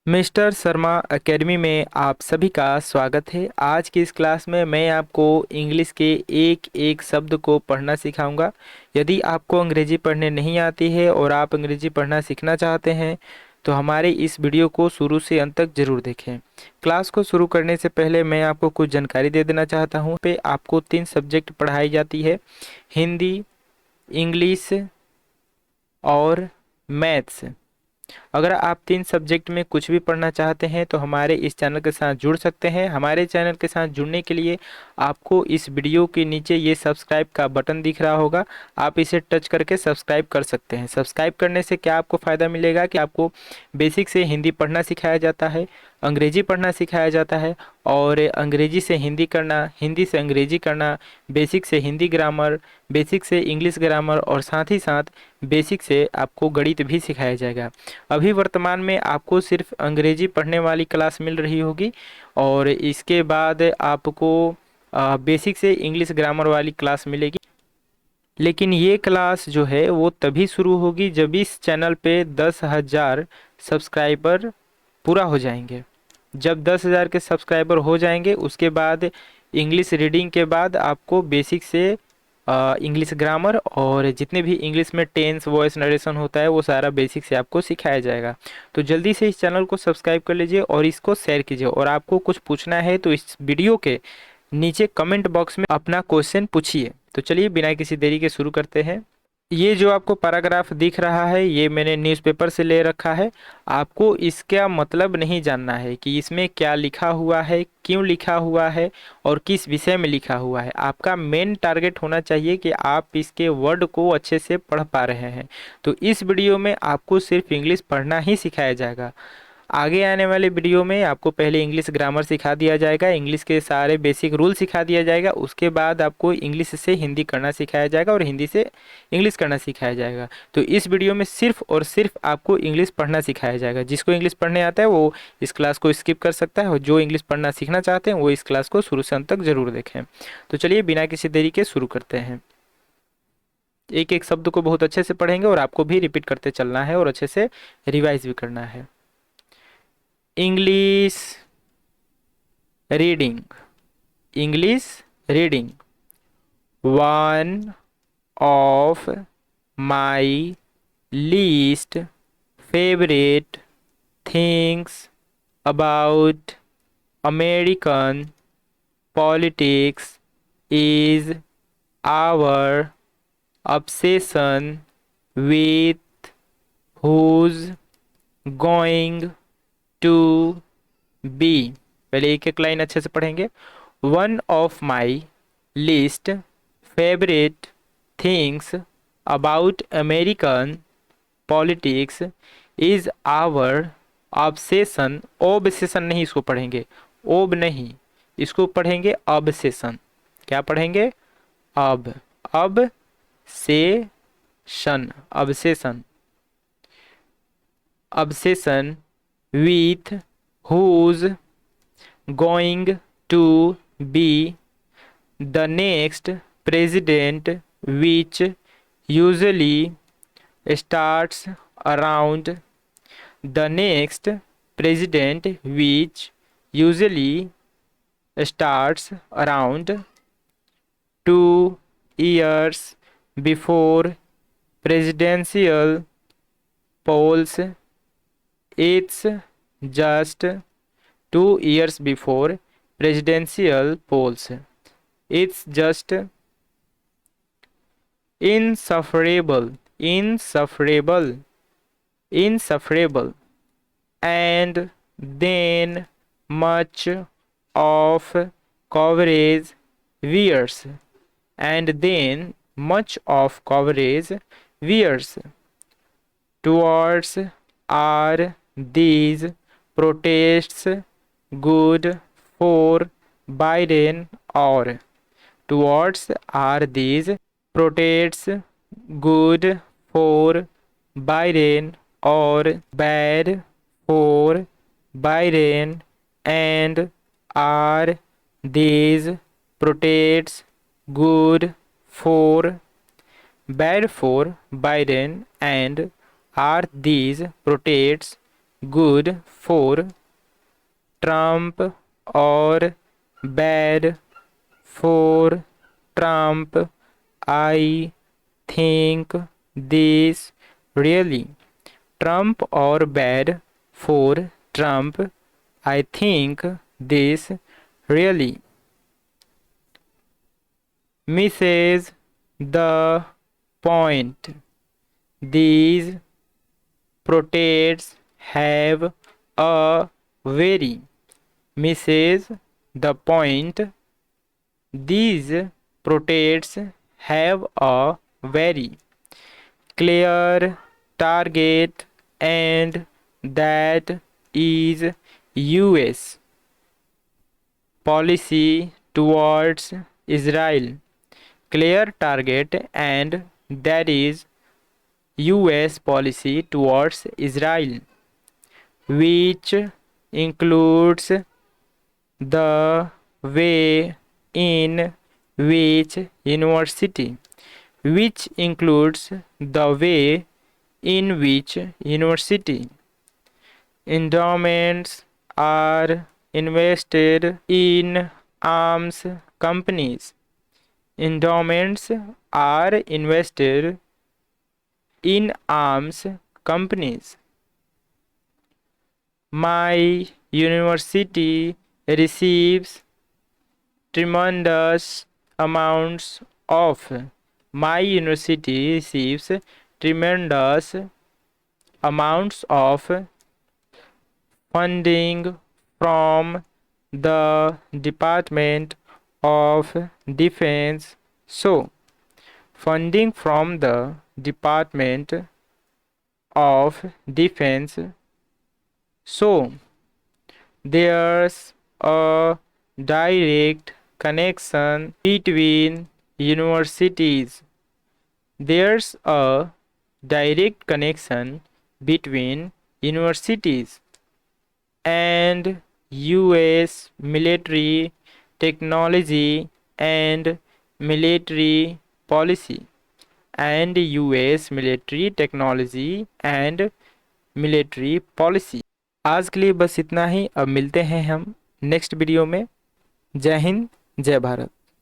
Mister Sharma academy में आप सभी का स्वागत है। आज की इस क्लास में मैं आपको इंग्लिश के एक एक शब्द को पढ़ना सिखाऊंगा। यदि आपको अंग्रेजी पढ़ने नहीं आती है और आप अंग्रेजी पढ़ना सीखना चाहते हैं तो हमारे इस वीडियो को शुरू से अंत तक जरूर देखें। क्लास को शुरू करने से पहले मैं आपको कुछ जानकारी दे देना चाहता हूँ। पे आपको 3 सब्जेक्ट पढ़ाई जाती है, हिंदी, इंग्लिश और मैथ्स। अगर आप 3 सब्जेक्ट में कुछ भी पढ़ना चाहते हैं तो हमारे इस चैनल के साथ जुड़ सकते हैं। हमारे चैनल के साथ जुड़ने के लिए आपको इस वीडियो के नीचे ये सब्सक्राइब का बटन दिख रहा होगा, आप इसे टच करके सब्सक्राइब कर सकते हैं। सब्सक्राइब करने से क्या आपको फ़ायदा मिलेगा कि आपको बेसिक से हिंदी पढ़ना सिखाया जाता है, अंग्रेजी पढ़ना सिखाया जाता है और अंग्रेजी से हिंदी करना, हिंदी से अंग्रेजी करना, बेसिक से हिंदी ग्रामर, बेसिक से इंग्लिश ग्रामर और साथ ही साथ बेसिक से आपको गणित भी सिखाया जाएगा। अभी वर्तमान में आपको सिर्फ अंग्रेजी पढ़ने वाली क्लास मिल रही होगी और इसके बाद आपको बेसिक से इंग्लिश ग्रामर वाली क्लास मिलेगी। लेकिन ये क्लास जो है वो तभी शुरू होगी जब इस चैनल पे 10,000 सब्सक्राइबर पूरा हो जाएंगे। जब 10,000 के सब्सक्राइबर हो जाएंगे उसके बाद इंग्लिश रीडिंग के बाद आपको बेसिक से इंग्लिश ग्रामर और जितने भी इंग्लिश में टेंस, वॉइस, नरेशन होता है वो सारा बेसिक से आपको सिखाया जाएगा। तो जल्दी से इस चैनल को सब्सक्राइब कर लीजिए और इसको शेयर कीजिए। और आपको कुछ पूछना है तो इस वीडियो के नीचे कमेंट बॉक्स में अपना क्वेश्चन पूछिए। तो चलिए बिना किसी देरी के शुरू करते हैं। ये जो आपको पैराग्राफ दिख रहा है ये मैंने न्यूज़पेपर से ले रखा है। आपको इसका मतलब नहीं जानना है कि इसमें क्या लिखा हुआ है, क्यों लिखा हुआ है और किस विषय में लिखा हुआ है। आपका मेन टारगेट होना चाहिए कि आप इसके वर्ड को अच्छे से पढ़ पा रहे हैं। तो इस वीडियो में आपको सिर्फ इंग्लिश पढ़ना ही सिखाया जाएगा। आगे आने वाले वीडियो में आपको पहले इंग्लिश ग्रामर सिखा दिया जाएगा, इंग्लिश के सारे बेसिक रूल सिखा दिया जाएगा, उसके बाद आपको इंग्लिश से हिंदी करना सिखाया जाएगा और हिंदी से इंग्लिश करना सिखाया जाएगा। तो इस वीडियो में सिर्फ और सिर्फ आपको इंग्लिश पढ़ना सिखाया जाएगा। जिसको इंग्लिश पढ़ने आता है वो इस क्लास को स्किप कर सकता है और जो इंग्लिश पढ़ना सीखना चाहते हैं वो इस क्लास को शुरू से अंत तक जरूर देखें। तो चलिए बिना किसी देरी के शुरू करते हैं। एक एक शब्द को बहुत अच्छे से पढ़ेंगे और आपको भी रिपीट करते चलना है और अच्छे से रिवाइज भी करना है। English reading, English reading. One of my least favourite things about American politics is our obsession with who's going to be। पहले एक एक लाइन अच्छे से पढ़ेंगे। One of my list favourite things about American politics is our obsession. Obsession नहीं, इसको पढ़ेंगे ओब नहीं, इसको पढ़ेंगे ऑब्सेशन। क्या पढ़ेंगे? अब से शन, obsession, obsession with who's going to be the next president, which usually starts around the next president, which usually starts around 2 years before presidential polls. It's just 2 years before presidential polls. It's just insufferable, insufferable, insufferable. And then much of coverage veers, and then much of coverage veers towards are these protests good for Biden, or towards are these protests good for Biden or bad for Biden, and are these protests good for bad for Biden, and are these protests good for, Trump or bad for Trump. I think this really. Trump or bad for Trump. I think this really. Misses the point. These protests have a very, misses the point. These protests have a very clear target, and that is US policy towards Israel. Clear target, and that is US policy towards Israel, which includes the way in which university, which includes the way in which university endowments are invested in arms companies. Endowments are invested in arms companies. My university receives tremendous amounts of. My university receives tremendous amounts of funding from the Department of Defense. So, funding from the Department of Defense. So, there's a direct connection between universities. There's a direct connection between universities and US military technology and military policy, and US military technology and military policy. आज के लिए बस इतना ही। अब मिलते हैं हम next video में। जय हिंद, जय भारत।